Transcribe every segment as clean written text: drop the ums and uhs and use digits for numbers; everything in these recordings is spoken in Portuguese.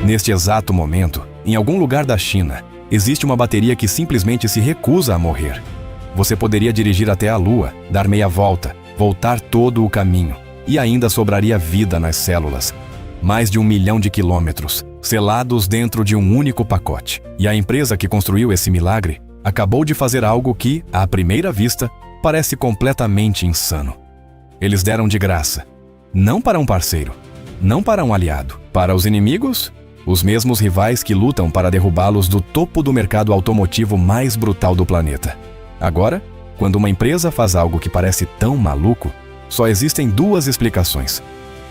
Neste exato momento, em algum lugar da China, existe uma bateria que simplesmente se recusa a morrer. Você poderia dirigir até a Lua, dar meia volta, voltar todo o caminho, e ainda sobraria vida nas células. Mais de 1 milhão de quilômetros, selados dentro de um único pacote. E a empresa que construiu esse milagre acabou de fazer algo que, à primeira vista, parece completamente insano. Eles deram de graça. Não para um parceiro, não para um aliado. Para os inimigos, os mesmos rivais que lutam para derrubá-los do topo do mercado automotivo mais brutal do planeta. Agora, quando uma empresa faz algo que parece tão maluco, só existem duas explicações.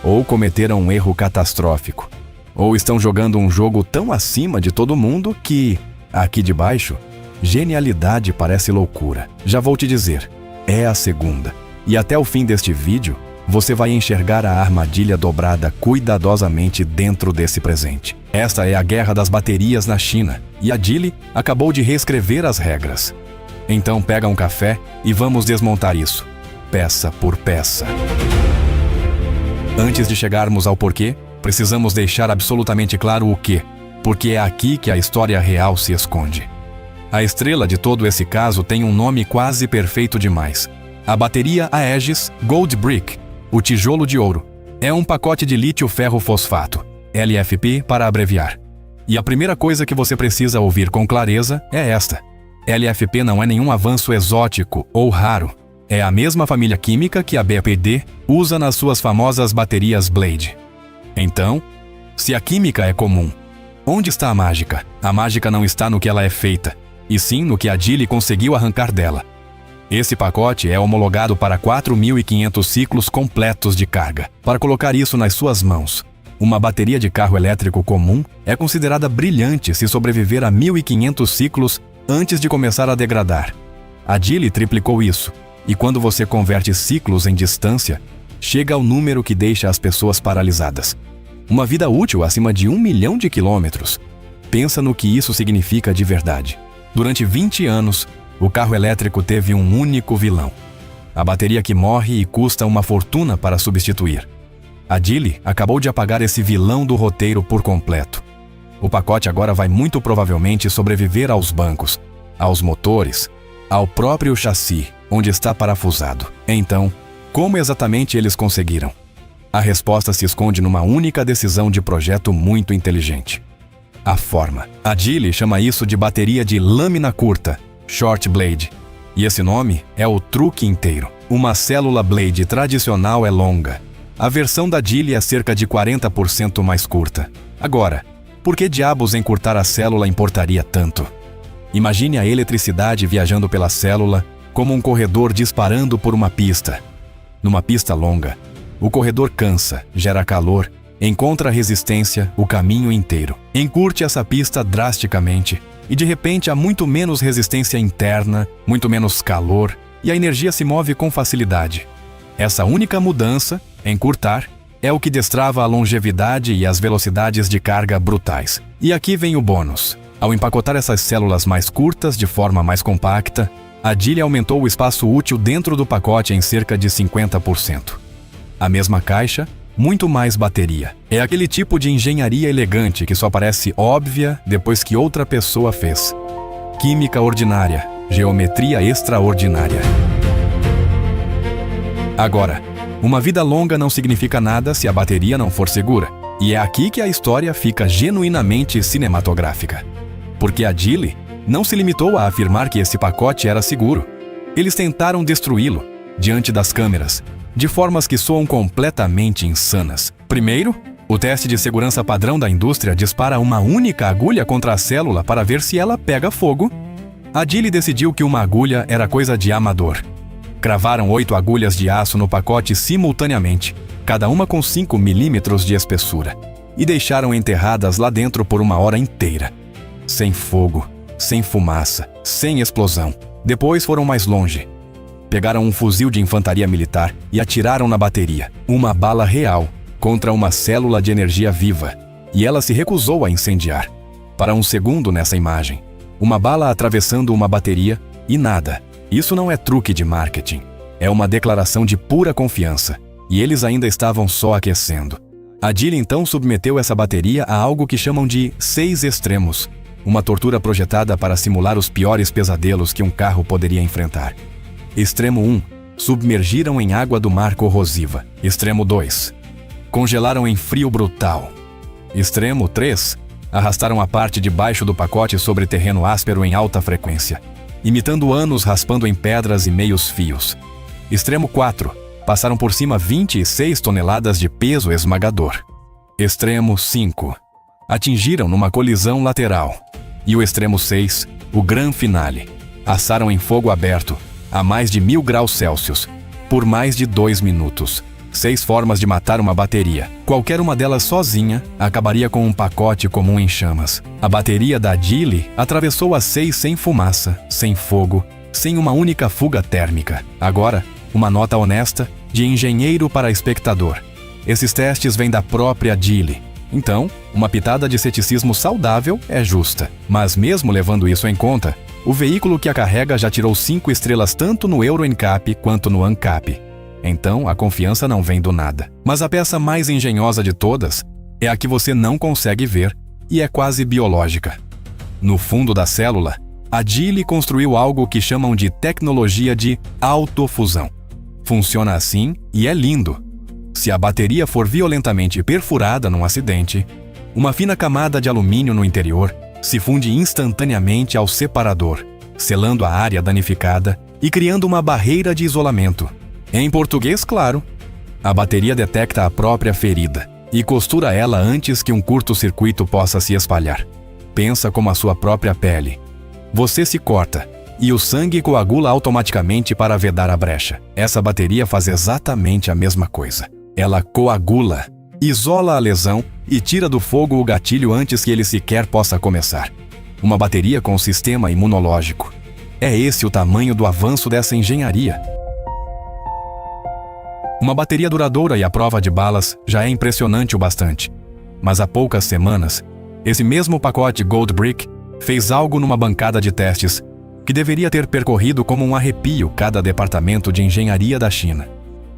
Ou cometeram um erro catastrófico, ou estão jogando um jogo tão acima de todo mundo que, aqui de baixo, genialidade parece loucura. Já vou te dizer, é a segunda. E até o fim deste vídeo, você vai enxergar a armadilha dobrada cuidadosamente dentro desse presente. Esta é a guerra das baterias na China, e a Geely acabou de reescrever as regras. Então pega um café e vamos desmontar isso, peça por peça. Antes de chegarmos ao porquê, precisamos deixar absolutamente claro o quê, porque é aqui que a história real se esconde. A estrela de todo esse caso tem um nome quase perfeito demais. A bateria Aegis Gold Brick, o tijolo de ouro, é um pacote de lítio-ferro-fosfato, LFP para abreviar. E a primeira coisa que você precisa ouvir com clareza é esta. LFP não é nenhum avanço exótico ou raro. É a mesma família química que a BPD usa nas suas famosas baterias Blade. Então, se a química é comum, onde está a mágica? A mágica não está no que ela é feita, e sim no que a Geely conseguiu arrancar dela. Esse pacote é homologado para 4.500 ciclos completos de carga. Para colocar isso nas suas mãos, uma bateria de carro elétrico comum é considerada brilhante se sobreviver a 1.500 ciclos antes de começar a degradar. A Geely triplicou isso, e quando você converte ciclos em distância, chega ao número que deixa as pessoas paralisadas. Uma vida útil acima de 1 milhão de quilômetros. Pensa no que isso significa de verdade. Durante 20 anos, o carro elétrico teve um único vilão. A bateria que morre e custa uma fortuna para substituir. A Geely acabou de apagar esse vilão do roteiro por completo. O pacote agora vai muito provavelmente sobreviver aos bancos, aos motores, ao próprio chassi, onde está parafusado. Então, como exatamente eles conseguiram? A resposta se esconde numa única decisão de projeto muito inteligente. A forma. A Geely chama isso de bateria de lâmina curta, Short Blade. E esse nome é o truque inteiro. Uma célula Blade tradicional é longa. A versão da Geely é cerca de 40% mais curta. Agora, por que diabos encurtar a célula importaria tanto? Imagine a eletricidade viajando pela célula como um corredor disparando por uma pista. Numa pista longa, o corredor cansa, gera calor, encontra resistência o caminho inteiro. Encurte essa pista drasticamente e de repente há muito menos resistência interna, muito menos calor e a energia se move com facilidade. Essa única mudança, encurtar, é o que destrava a longevidade e as velocidades de carga brutais. E aqui vem o bônus. Ao empacotar essas células mais curtas de forma mais compacta, a Geely aumentou o espaço útil dentro do pacote em cerca de 50%. A mesma caixa, muito mais bateria. É aquele tipo de engenharia elegante que só parece óbvia depois que outra pessoa fez. Química ordinária, geometria extraordinária. Agora, uma vida longa não significa nada se a bateria não for segura. E é aqui que a história fica genuinamente cinematográfica. Porque a Geely não se limitou a afirmar que esse pacote era seguro. Eles tentaram destruí-lo, diante das câmeras, de formas que soam completamente insanas. Primeiro, o teste de segurança padrão da indústria dispara uma única agulha contra a célula para ver se ela pega fogo. A Geely decidiu que uma agulha era coisa de amador. Cravaram 8 agulhas de aço no pacote simultaneamente, cada uma com 5 milímetros de espessura, e deixaram enterradas lá dentro por 1 hora inteira. Sem fogo, sem fumaça, sem explosão. Depois foram mais longe. Pegaram um fuzil de infantaria militar e atiraram na bateria, uma bala real, contra uma célula de energia viva, e ela se recusou a incendiar. Para um segundo nessa imagem, uma bala atravessando uma bateria e nada. Isso não é truque de marketing, é uma declaração de pura confiança, e eles ainda estavam só aquecendo. A Geely então submeteu essa bateria a algo que chamam de 6 extremos, uma tortura projetada para simular os piores pesadelos que um carro poderia enfrentar. Extremo 1. Submergiram em água do mar corrosiva. Extremo 2. Congelaram em frio brutal. Extremo 3. Arrastaram a parte de baixo do pacote sobre terreno áspero em alta frequência, imitando anos raspando em pedras e meios fios. Extremo 4. Passaram por cima 26 toneladas de peso esmagador. Extremo 5. Atingiram numa colisão lateral. E o extremo 6, o gran finale. Assaram em fogo aberto, a mais de 1000 graus Celsius, por mais de 2 minutos. 6 formas de matar uma bateria. Qualquer uma delas sozinha acabaria com um pacote comum em chamas. A bateria da Geely atravessou as 6 sem fumaça, sem fogo, sem uma única fuga térmica. Agora, uma nota honesta de engenheiro para espectador. Esses testes vêm da própria Geely. Então, uma pitada de ceticismo saudável é justa. Mas mesmo levando isso em conta, o veículo que a carrega já tirou 5 estrelas tanto no Euro NCAP quanto no ANCAP. Então, a confiança não vem do nada. Mas a peça mais engenhosa de todas é a que você não consegue ver e é quase biológica. No fundo da célula, a Geely construiu algo que chamam de tecnologia de autofusão. Funciona assim e é lindo. Se a bateria for violentamente perfurada num acidente, uma fina camada de alumínio no interior se funde instantaneamente ao separador, selando a área danificada e criando uma barreira de isolamento. Em português, claro, a bateria detecta a própria ferida e costura ela antes que um curto-circuito possa se espalhar. Pensa como a sua própria pele. Você se corta e o sangue coagula automaticamente para vedar a brecha. Essa bateria faz exatamente a mesma coisa. Ela coagula, isola a lesão e tira do fogo o gatilho antes que ele sequer possa começar. Uma bateria com sistema imunológico. É esse o tamanho do avanço dessa engenharia. Uma bateria duradoura e à prova de balas já é impressionante o bastante. Mas há poucas semanas, esse mesmo pacote Gold Brick fez algo numa bancada de testes que deveria ter percorrido como um arrepio cada departamento de engenharia da China.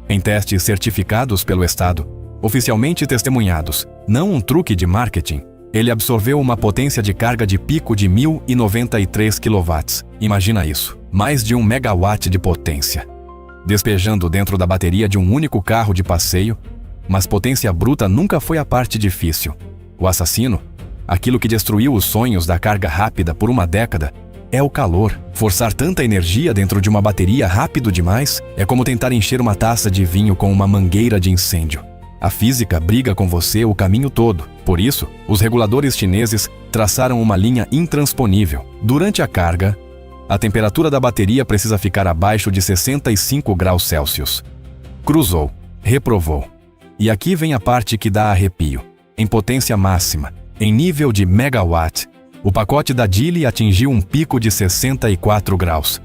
Em testes certificados pelo Estado, oficialmente testemunhados, não um truque de marketing, ele absorveu uma potência de carga de pico de 1093 kW. Imagina isso, mais de 1 megawatt de potência. Despejando dentro da bateria de um único carro de passeio, mas potência bruta nunca foi a parte difícil. O assassino, aquilo que destruiu os sonhos da carga rápida por uma década, é o calor. Forçar tanta energia dentro de uma bateria rápido demais é como tentar encher uma taça de vinho com uma mangueira de incêndio. A física briga com você o caminho todo. Por isso, os reguladores chineses traçaram uma linha intransponível. Durante a carga, a temperatura da bateria precisa ficar abaixo de 65 graus Celsius. Cruzou, reprovou. E aqui vem a parte que dá arrepio. Em potência máxima, em nível de megawatt, o pacote da Geely atingiu um pico de 64 graus.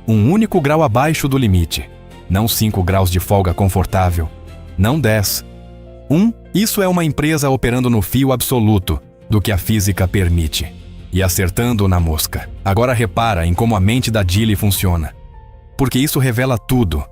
Um único grau abaixo do limite. Não 5 graus de folga confortável. Não 10. Isso é uma empresa operando no fio absoluto do que a física permite. E acertando na mosca. Agora repara em como a mente da Geely funciona. Porque isso revela tudo.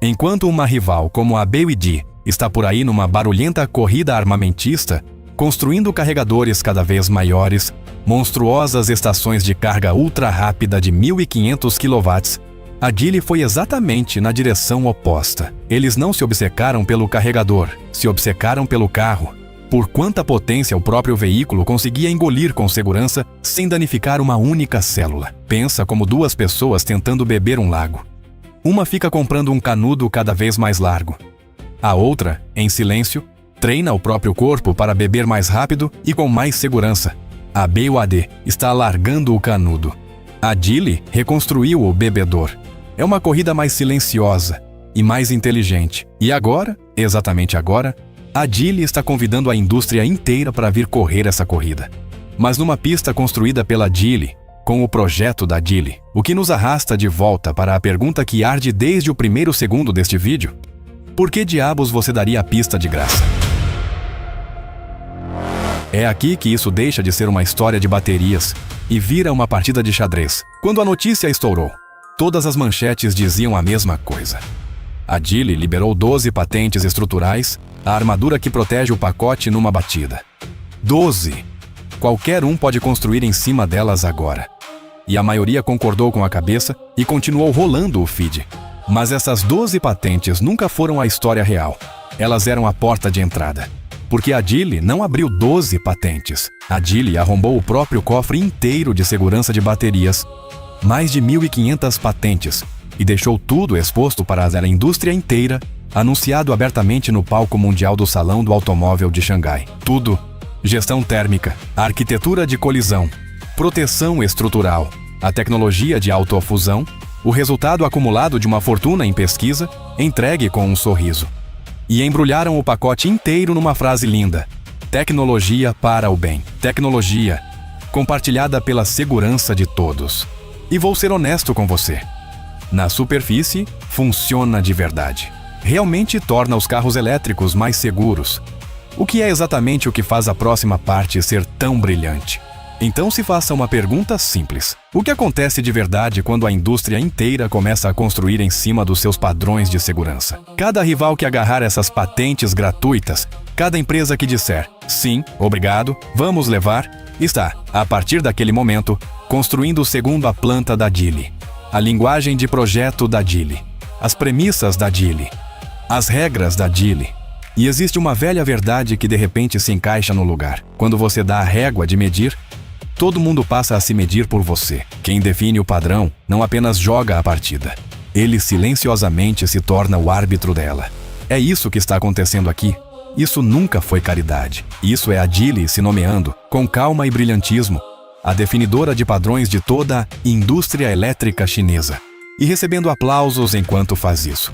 Enquanto uma rival como a BYD está por aí numa barulhenta corrida armamentista, construindo carregadores cada vez maiores, monstruosas estações de carga ultra rápida de 1500 kW, a Geely foi exatamente na direção oposta. Eles não se obcecaram pelo carregador, se obcecaram pelo carro. Por quanta potência o próprio veículo conseguia engolir com segurança sem danificar uma única célula. Pensa como 2 pessoas tentando beber um lago. Uma fica comprando um canudo cada vez mais largo. A outra, em silêncio, treina o próprio corpo para beber mais rápido e com mais segurança. A BYD está largando o canudo. A Geely reconstruiu o bebedor. É uma corrida mais silenciosa e mais inteligente. E agora, exatamente agora, a Geely está convidando a indústria inteira para vir correr essa corrida. Mas numa pista construída pela Geely, com o projeto da Geely. O que nos arrasta de volta para a pergunta que arde desde o primeiro segundo deste vídeo. Por que diabos você daria a pista de graça? É aqui que isso deixa de ser uma história de baterias e vira uma partida de xadrez. Quando a notícia estourou, todas as manchetes diziam a mesma coisa. A Geely liberou 12 patentes estruturais A armadura que protege o pacote numa batida. 12. Qualquer um pode construir em cima delas agora. E a maioria concordou com a cabeça e continuou rolando o feed. Mas essas 12 patentes nunca foram a história real. Elas eram a porta de entrada. Porque a Geely não abriu 12 patentes. A Geely arrombou o próprio cofre inteiro de segurança de baterias, mais de 1.500 patentes, e deixou tudo exposto para a indústria inteira, anunciado abertamente no palco mundial do Salão do Automóvel de Xangai. Tudo: gestão térmica, arquitetura de colisão, proteção estrutural, a tecnologia de autofusão, o resultado acumulado de uma fortuna em pesquisa, entregue com um sorriso. E embrulharam o pacote inteiro numa frase linda: tecnologia para o bem. Tecnologia compartilhada pela segurança de todos. E vou ser honesto com você. Na superfície, funciona de verdade. Realmente torna os carros elétricos mais seguros. O que é exatamente o que faz a próxima parte ser tão brilhante? Então se faça uma pergunta simples. O que acontece de verdade quando a indústria inteira começa a construir em cima dos seus padrões de segurança? Cada rival que agarrar essas patentes gratuitas, cada empresa que disser sim, obrigado, vamos levar, está, a partir daquele momento, construindo segundo a planta da Geely, a linguagem de projeto da Geely, as premissas da Geely, as regras da Geely. E existe uma velha verdade que de repente se encaixa no lugar. Quando você dá a régua de medir, todo mundo passa a se medir por você. Quem define o padrão não apenas joga a partida. Ele silenciosamente se torna o árbitro dela. É isso que está acontecendo aqui. Isso nunca foi caridade. Isso é a Geely se nomeando, com calma e brilhantismo, a definidora de padrões de toda a indústria elétrica chinesa. E recebendo aplausos enquanto faz isso.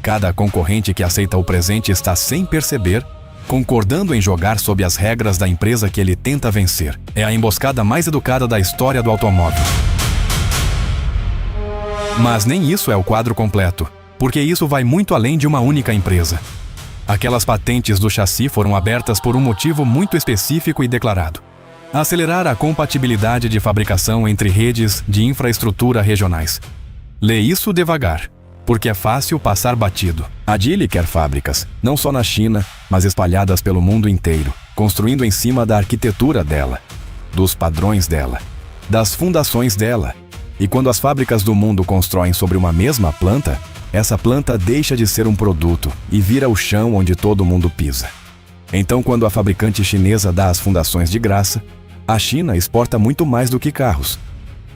Cada concorrente que aceita o presente está, sem perceber, concordando em jogar sob as regras da empresa que ele tenta vencer. É a emboscada mais educada da história do automóvel. Mas nem isso é o quadro completo, porque isso vai muito além de uma única empresa. Aquelas patentes do chassi foram abertas por um motivo muito específico e declarado: acelerar a compatibilidade de fabricação entre redes de infraestrutura regionais. Lê isso devagar, porque é fácil passar batido. A Geely quer fábricas, não só na China, mas espalhadas pelo mundo inteiro, construindo em cima da arquitetura dela, dos padrões dela, das fundações dela. E quando as fábricas do mundo constroem sobre uma mesma planta, essa planta deixa de ser um produto e vira o chão onde todo mundo pisa. Então, quando a fabricante chinesa dá as fundações de graça, a China exporta muito mais do que carros.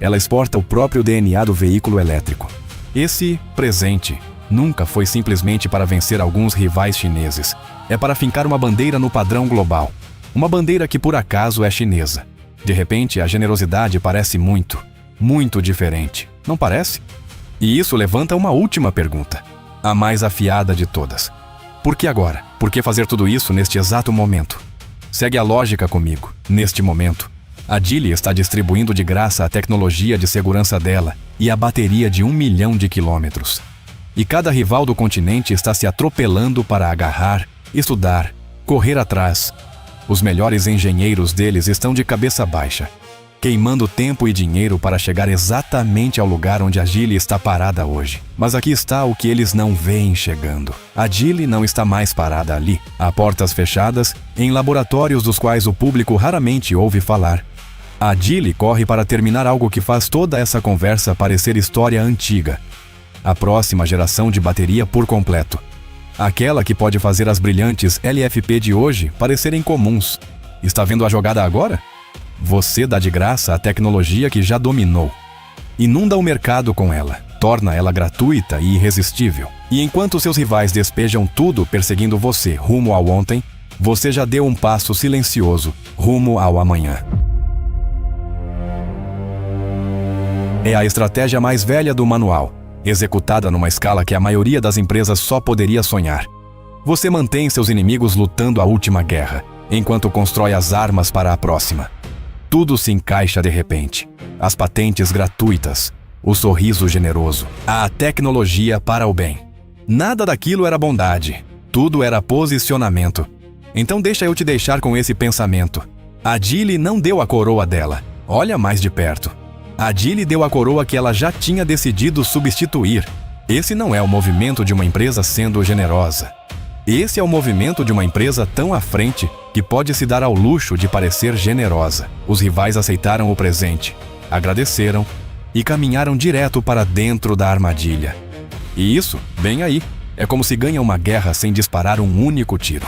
Ela exporta o próprio DNA do veículo elétrico. Esse presente nunca foi simplesmente para vencer alguns rivais chineses. É para fincar uma bandeira no padrão global. Uma bandeira que por acaso é chinesa. De repente, a generosidade parece muito, muito diferente. Não parece? E isso levanta uma última pergunta, a mais afiada de todas. Por que agora? Por que fazer tudo isso neste exato momento? Segue a lógica comigo. Neste momento, a Geely está distribuindo de graça a tecnologia de segurança dela e a bateria de 1 milhão de quilômetros. E cada rival do continente está se atropelando para agarrar, estudar, correr atrás. Os melhores engenheiros deles estão de cabeça baixa, queimando tempo e dinheiro para chegar exatamente ao lugar onde a Geely está parada hoje. Mas aqui está o que eles não veem chegando. A Geely não está mais parada ali, a portas fechadas, em laboratórios dos quais o público raramente ouve falar. A Geely corre para terminar algo que faz toda essa conversa parecer história antiga. A próxima geração de bateria por completo. Aquela que pode fazer as brilhantes LFP de hoje parecerem comuns. Está vendo a jogada agora? Você dá de graça a tecnologia que já dominou. Inunda o mercado com ela, torna ela gratuita e irresistível. E enquanto seus rivais despejam tudo perseguindo você rumo ao ontem, você já deu um passo silencioso rumo ao amanhã. É a estratégia mais velha do manual, executada numa escala que a maioria das empresas só poderia sonhar. Você mantém seus inimigos lutando a última guerra, enquanto constrói as armas para a próxima. Tudo se encaixa de repente. As patentes gratuitas, o sorriso generoso, a tecnologia para o bem. Nada daquilo era bondade, tudo era posicionamento. Então deixa eu te deixar com esse pensamento. A Geely não deu a coroa dela, olha mais de perto. A Geely deu a coroa que ela já tinha decidido substituir. Esse não é o movimento de uma empresa sendo generosa. Esse é o movimento de uma empresa tão à frente que pode se dar ao luxo de parecer generosa. Os rivais aceitaram o presente, agradeceram e caminharam direto para dentro da armadilha. E isso, bem aí, é como se ganha uma guerra sem disparar um único tiro.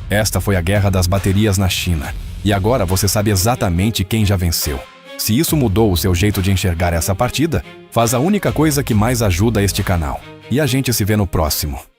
Esta foi a guerra das baterias na China. E agora você sabe exatamente quem já venceu. Se isso mudou o seu jeito de enxergar essa partida, faz a única coisa que mais ajuda este canal. E a gente se vê no próximo.